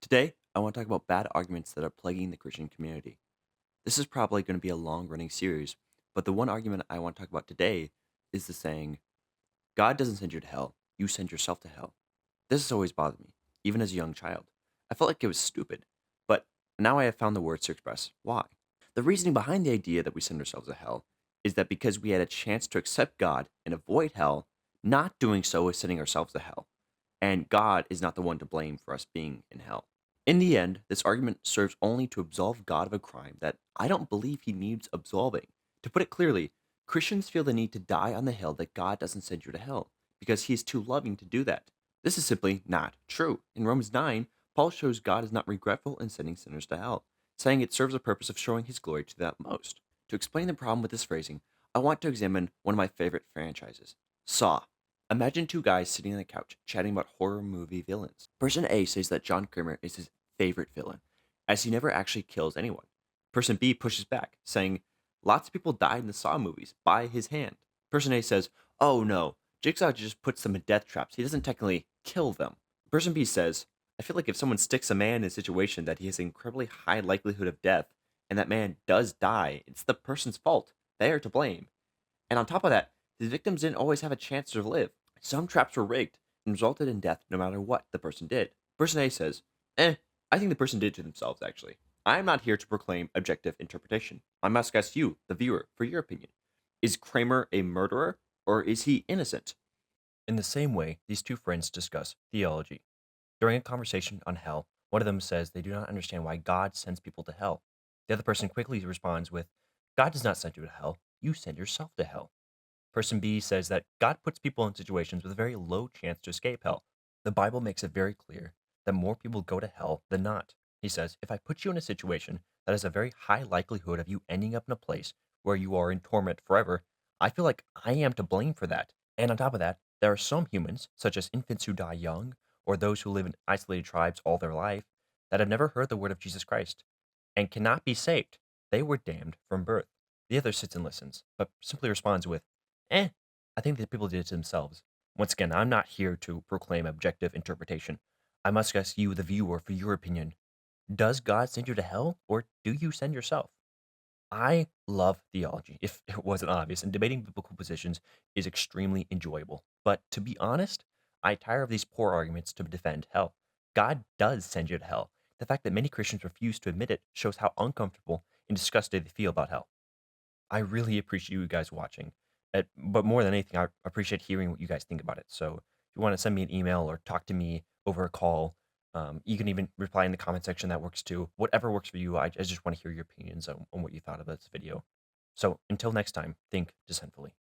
Today, I want to talk about bad arguments that are plaguing the Christian community. This is probably going to be a long running series, but the one argument I want to talk about today is the saying, God doesn't send you to hell, you send yourself to hell. This has always bothered me, even as a young child. I felt like it was stupid, but now I have found the words to express why. The reasoning behind the idea that we send ourselves to hell is that because we had a chance to accept God and avoid hell, not doing so is sending ourselves to hell. And God is not the one to blame for us being in hell. In the end, this argument serves only to absolve God of a crime that I don't believe he needs absolving. To put it clearly, Christians feel the need to die on the hill that God doesn't send you to hell because he is too loving to do that. This is simply not true. In Romans 9, Paul shows God is not regretful in sending sinners to hell, saying it serves a purpose of showing his glory to the utmost. To explain the problem with this phrasing, I want to examine one of my favorite franchises, Saw. Imagine two guys sitting on the couch chatting about horror movie villains. Person A says that John Kramer is his favorite villain, as he never actually kills anyone. Person B pushes back, saying, lots of people died in the Saw movies by his hand. Person A says, oh no, Jigsaw just puts them in death traps. He doesn't technically kill them. Person B says, I feel like if someone sticks a man in a situation that he has an incredibly high likelihood of death, and that man does die, it's the person's fault. They are to blame. And on top of that, the victims didn't always have a chance to live. Some traps were rigged and resulted in death no matter what the person did. Person A says, I think the person did it to themselves, actually. I am not here to proclaim objective interpretation. I must ask you, the viewer, for your opinion. Is Kramer a murderer, or is he innocent? In the same way, these two friends discuss theology. During a conversation on hell, one of them says they do not understand why God sends people to hell. The other person quickly responds with, God does not send you to hell, you send yourself to hell. Person B says that God puts people in situations with a very low chance to escape hell. The Bible makes it very clear that more people go to hell than not. He says, if I put you in a situation that has a very high likelihood of you ending up in a place where you are in torment forever, I feel like I am to blame for that. And on top of that, there are some humans, such as infants who die young, or those who live in isolated tribes all their life, that have never heard the word of Jesus Christ and cannot be saved. They were damned from birth. The other sits and listens, but simply responds with, Eh, I think that people did it to themselves. Once again, I'm not here to proclaim objective interpretation. I must ask you, the viewer, for your opinion. Does God send you to hell, or do you send yourself? I love theology, if it wasn't obvious, and debating biblical positions is extremely enjoyable. But to be honest, I tire of these poor arguments to defend hell. God does send you to hell. The fact that many Christians refuse to admit it shows how uncomfortable and disgusted they feel about hell. I really appreciate you guys watching. But more than anything, I appreciate hearing what you guys think about it. So if you want to send me an email or talk to me over a call, you can even reply in the comment section. That works too. Whatever works for you. I just want to hear your opinions on what you thought of this video. So until next time, think dissentfully.